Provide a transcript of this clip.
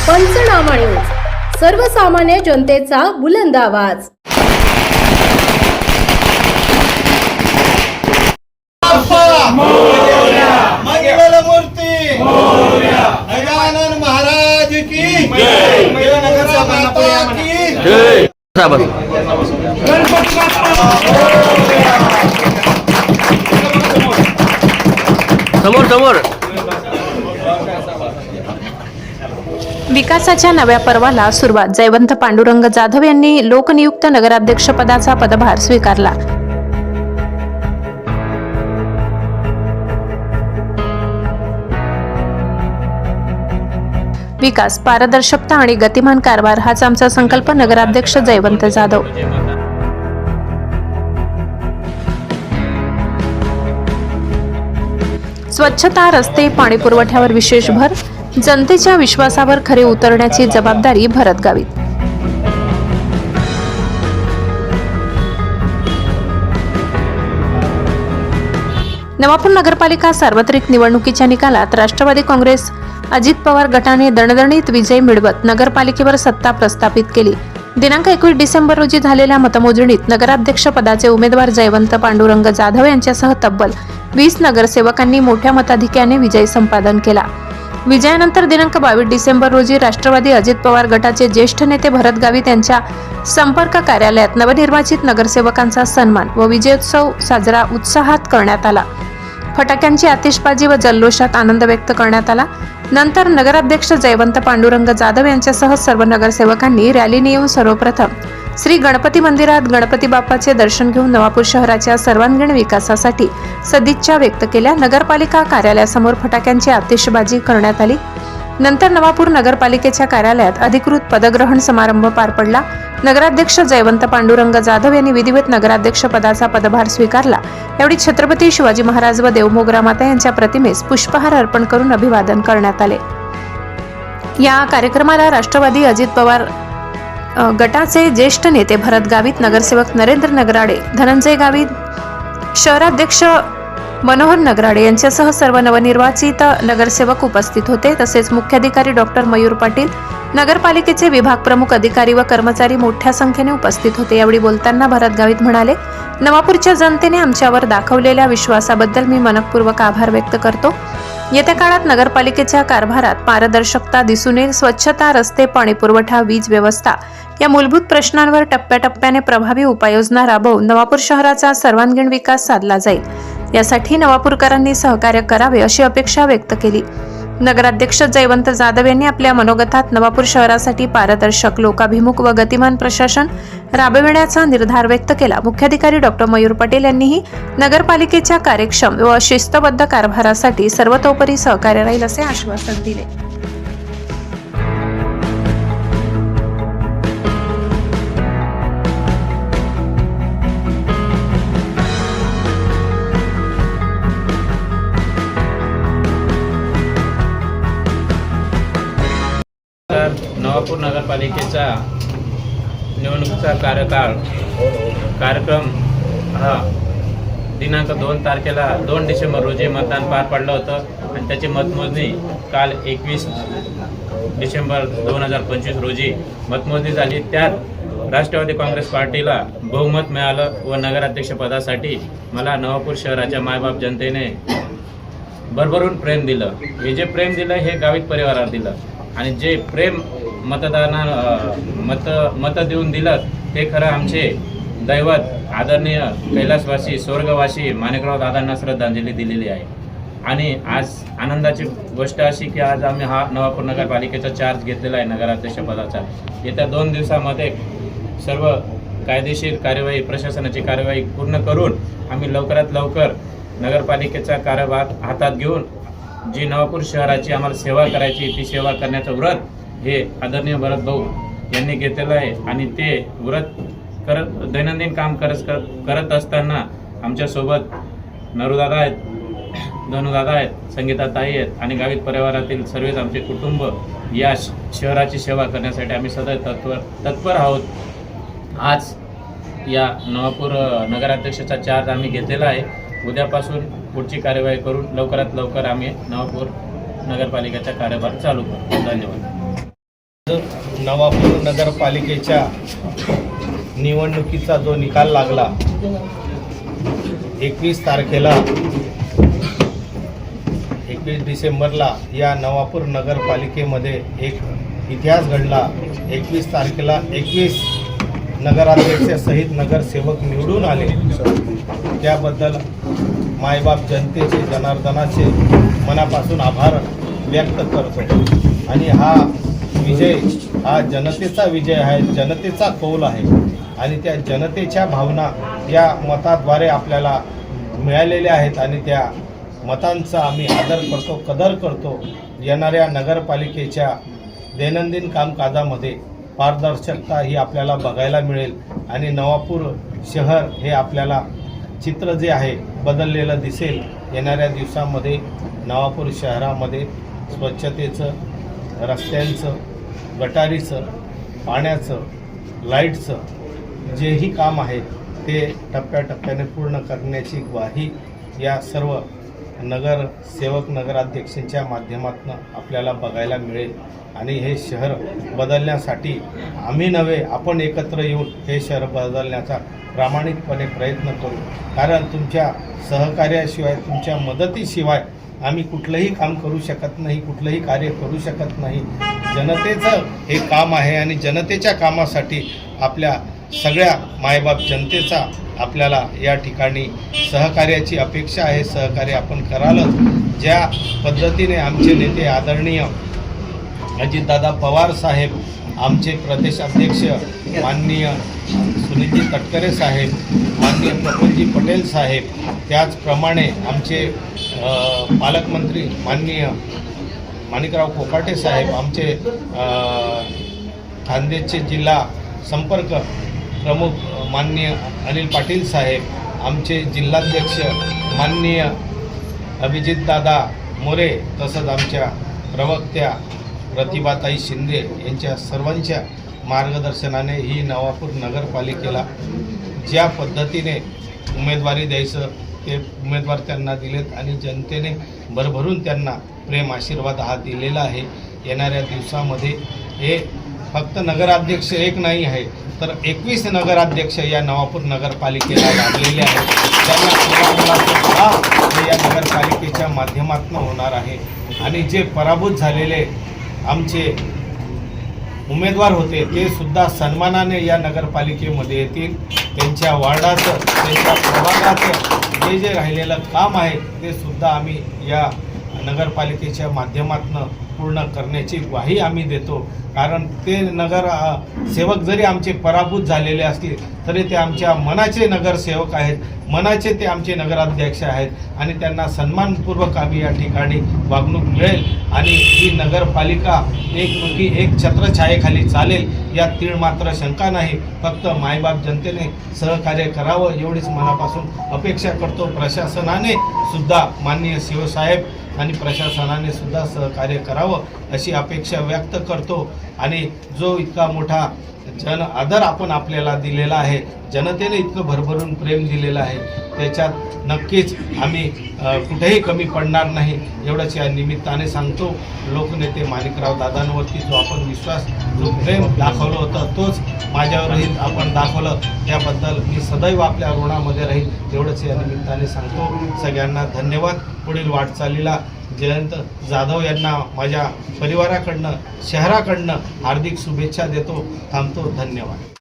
पंचनामा न्यूज, सर्वसामान्य जनतेचा बुलंद आवाज। मंगलमूर्ती गजानन महाराज की जय, माता की जय। समोर समोर विकासाच्या नव्या पर्वाला सुरुवात। जयवंत पांडुरंग जाधव यांनी लोकनियुक्त नगराध्यक्षपदाचा पदभार स्वीकारला। विकास, पारदर्शकता आणि गतिमान कारभार हाच आमचा संकल्प। नगराध्यक्ष जयवंत जाधव। स्वच्छता, रस्ते, पाणी पुरवठ्यावर विशेष भर। जनतेच्या विश्वासावर खरे उतरण्याची जबाबदारी भरत गावित। नवापूर नगरपालिका सार्वत्रिक निवडणुकीच्या निकालात राष्ट्रवादी काँग्रेस अजित पवार गटाने दणदणीत विजय मिळवत नगरपालिकेवर सत्ता प्रस्थापित केली। दिनांक 21 डिसेंबर रोजी झालेल्या मतमोजणीत नगराध्यक्ष पदाचे उमेदवार जयवंत पांडुरंग जाधव यांच्यासह तब्बल 20 नगरसेवकांनी मोठ्या मताधिक्याने विजय संपादन केला। विजयानंतर दिनांक 22 डिसेंबर रोजी राष्ट्रवादी अजित पवार गटाचे ज्येष्ठ नेते भरत गावित यांच्या संपर्क कार्यालयात नवनिर्वाचित नगरसेवकांचा सन्मान व विजयोत्सव साजरा उत्साहात करण्यात आला। फटाक्यांची आतिषबाजी व जल्लोषात आनंद व्यक्त करण्यात आला। नंतर नगराध्यक्ष जयवंत पांडुरंग जाधव यांच्यासह सर्व नगरसेवकांनी रॅलीने येऊन सर्वप्रथम श्री गणपती मंदिरात गणपती बाप्पाचे दर्शन घेऊन नवापूर शहराच्या सर्वांगीण विकासासाठी सदिच्छा व्यक्त केल्या। नगरपालिका कार्यालयासमोर फटाक्यांची आतिषबाजी करण्यात आली। नंतर नवापूर नगरपालिकेच्या कार्यालयात अधिकृत पदग्रहण समारंभ पार पडला। नगराध्यक्ष जयवंत पांडुरंग जाधव यांनी विधिवत नगराध्यक्ष पदाचा पदभार स्वीकारला। यावेळी छत्रपती शिवाजी महाराज व देवमोगरा माता यांच्या प्रतिमेस पुष्पहार अर्पण करून अभिवादन करण्यात आले। या कार्यक्रमाला राष्ट्रवादी अजित पवार गटाचे ज्येष्ठ नेते भरत गावित, नगरसेवक नरेंद्र नगराडे, धनंजय गावित, शहराध्यक्ष मनोहर नगराडे यांच्यासह सर्व नवनिर्वाचित नगरसेवक उपस्थित होते। तसेच मुख्याधिकारी डॉक्टर मयूर पाटील, नगरपालिकेचे विभाग प्रमुख, अधिकारी व कर्मचारी मोठ्या संख्येने उपस्थित होते। यावेळी बोलताना भरत गावित म्हणाले, नवापूरच्या जनतेने आमच्यावर दाखवलेल्या विश्वासाबद्दल मी मनपूर्वक आभार व्यक्त करतो। येत्या काळात नगरपालिकेच्या कारभारात पारदर्शकता दिसून येईल। स्वच्छता, रस्ते, पाणी पुरवठा, वीज व्यवस्था या मूलभूत प्रश्नांवर टप्प्याटप्प्याने प्रभावी उपाययोजना राबवून नवापूर शहराचा सर्वांगीण विकास साधला जाईल। यासाठी नवापूरकरांनी सहकार्य करावे अशी अपेक्षा व्यक्त केली। नगराध्यक्ष जयवंत जाधव यांनी आपल्या मनोगतात नवापूर शहरासाठी पारदर्शक, लोकाभिमुख व गतिमान प्रशासन राबविण्याचा निर्धार व्यक्त केला। मुख्याधिकारी डॉक्टर मयूर पाटील यांनीही नगरपालिकेच्या कार्यक्षम व शिस्तबद्ध कारभारासाठी सर्वतोपरी सहकार्य राहील असे आश्वासन दिले। नवापूर नगरपालिकेचा निवडणुकीचा कार्यक्रम हा दिनांक 2 डिसेंबर रोजी मतदान पार पडलं होतं आणि त्याची मतमोजणी काल 21 डिसेंबर 2025 रोजी मतमोजणी झाली। त्यात राष्ट्रवादी काँग्रेस पार्टीला बहुमत मिळालं व नगराध्यक्षपदासाठी मला नवापूर शहराच्या मायबाप जनतेने भरभरून प्रेम दिलं। हे जे प्रेम दिलं हे गावित परिवाराला दिलं आणि जे प्रेम मत देऊन दिलं ते खरं आमचे दैवत आदरणीय कैलासवासी स्वर्गवासी माणिकराव दादांना श्रद्धांजली दिलेली आहे। आणि आज आनंदाची गोष्ट अशी की आज आम्ही हा नवापूर नगरपालिकेचा चार्ज घेतलेला आहे नगराध्यक्षपदाचा। येत्या 2 दिवसामध्ये सर्व कायदेशीर कार्यवाही, प्रशासनाची कार्यवाही पूर्ण करून आम्ही लवकरात लवकर नगरपालिकेचा कारभार हातात घेऊन जी नवापूर शहराची आम्हाला सेवा करायची ती सेवा करण्याचं व्रत हे आदरणीय भरत भाऊ यांनी घेतलेलं आहे। आणि ते व्रत दैनंदिन काम करत असताना आमच्यासोबत नरूदादा आहेत, धनुदादा आहेत, संगीताताई आहेत आणि गावित परिवारातील सर्वच आमचे कुटुंब या शहराची सेवा करण्यासाठी आम्ही सदैव तत्पर आहोत। आज या नवापूर नगराध्यक्षाचा चार्ज आम्ही घेतलेला आहे। उद्यापासून पुढची कार्यवाही करून लवकरात लवकर आम्ही नवापूर नगरपालिकेचा कार्यभार चालू करू। धन्यवाद। नवापूर नगरपालिकेच्या निवडणुकीचा जो निकाल लागला 21 तारखेला 21 डिसेंबरला या नवापूर नगरपालिकेमध्ये एक इतिहास घडला. 21 तारखेला 21 नगराध्यक्षसहित नगरसेवक निवडून आले. त्याबद्दल मायबाप जनतेचे जनार्दनाचे मनापासून आभार व्यक्त करतो. आणि हा विजय हा जनतेचा विजय आहे, जनतेचा कौल आहे आणि त्या जनतेच्या भावना या मताद्वारे आपल्याला मिळालेल्या आहेत आणि त्या मतांचा आम्ही आदर करतो, कदर करतो. येणाऱ्या नगरपालिकेच्या दैनंदिन कामकाजामध्ये पारदर्शकता ही आपल्याला बघायला मिळेल आणि नवापूर शहर हे आपल्याला चित्र जे आहे बदललेलं दिसेल. येणाऱ्या दिवसामध्ये नवापूर शहरामध्ये स्वच्छतेचं, रस्त्यांचं, गटारीचं, पाण्याचं, लाईटचं जेही काम आहे ते टप्प्याटप्प्याने पूर्ण करण्याची ग्वाही या सर्व नगरसेवक नगराध्यक्षांच्या माध्यमातून आपल्याला बघायला मिळेल. आणि हे शहर बदलण्यासाठी आम्ही नव्हे, आपण एकत्र येऊन हे शहर बदलण्याचा प्रामाणिकपणे प्रयत्न करू. कारण तुमच्या सहकार्याशिवाय, तुमच्या मदतीशिवाय आम्ही कुठलंही काम करू शकत नाही, कुठलंही कार्य करू शकत नाही. जनतेचं हे काम आहे आणि जनतेच्या कामासाठी आपल्या सगळ्या मायबाप जनतेचा आपल्याला या ठिकाणी सहकार्याची अपेक्षा आहे. सहकार्य आपण करालच. ज्या पद्धतीने आमचे नेते आदरणीय अजितदादा पवार साहेब, आमचे प्रदेश अध्यक्ष माननीय सुनीलजी तटकरे साहेब, माननीय प्रफुल्लजी पटेल साहेब, त्याचप्रमाणे आमचे पालकमंत्री माननीय माणिकराव कोकाटे साहेब, आमचे खान्देशचे जिल्हा संपर्क प्रमुख माननीय अनिल पाटील साहेब, आमचे जिल्हाध्यक्ष माननीय अभिजितदादा मोरे, तसंच आमच्या प्रवक्त्या प्रतिभाताई शिंदे यांच्या सर्वांच्या मार्गदर्शनाने ही नवापूर नगरपालिकेला ज्या पद्धतीने उमेदवारी द्यायचं ते उमेदवार त्यांना दिलेत आणि जनतेने भरभरून त्यांना प्रेम आशीर्वाद हा दिलेला आहे. येणाऱ्या दिवसामध्ये हे फक्त नगराध्यक्ष एक नाही आहे, तर 21 नगराध्यक्ष या नवापूर नगरपालिकेला लाभलेले आहेत. त्यांना हे या नगरपालिकेच्या माध्यमातून होणार आहे. आणि जे पराभूत झालेले आमचे उमेदवार होते ते सुद्धा सन्मानाने या नगरपालिकेमध्ये येतील. त्यांच्या वार्डाचं, त्यांच्या प्रभागाचं जे जे राहिलेलं काम आहे ते सुद्धा आम्ही या नगरपालिकेच्या माध्यमातून पूर्ण करण्याची ग्वाही आम्ही देतो. कारण ते सेवक जरी आमचे पराभूत झालेले असतील तरी ते आमच्या मनाचे नगरसेवक आहेत, मनाचे ते आमचे नगराध्यक्ष आहेत आणि त्यांना सन्मानपूर्वक आम्ही या ठिकाणी वागणूक मिळेल. आणि ही नगरपालिका एकमुखी एक छत्रछायेखाली चालेल यात तीळ मात्र शंका नाही. फक्त मायबाप जनतेने सहकार्य करावं एवढीच मनापासून अपेक्षा करतो. प्रशासनाने सुद्धा माननीय शिवसाहेब आणि प्रशासनाने सुद्धा सहकार्य करावं अशी अपेक्षा व्यक्त करतो. आणि जो इतका मोठा जन आदर आपण आपल्याला दिलेला आहे, जनतेने इतकं भरभरून प्रेम दिलेलं आहे, त्याच्यात नक्कीच आम्ही कुठेही कमी पडणार नाही एवढंच या निमित्ताने सांगतो. लोकनेते माणिकराव दादांवरती जो आपण विश्वास, जो प्रेम दाखवलं होतं तोच माझ्यावरही आपण दाखवलं. त्याबद्दल मी सदैव आपल्या ऋणामध्ये राहील एवढंच या निमित्ताने सांगतो. सगळ्यांना धन्यवाद. पुढील वाटचालीला जयंत जाधव यांना माझ्या परिवाराकडनं, शहराकडनं हार्दिक शुभेच्छा देतो. थांबतो. धन्यवाद.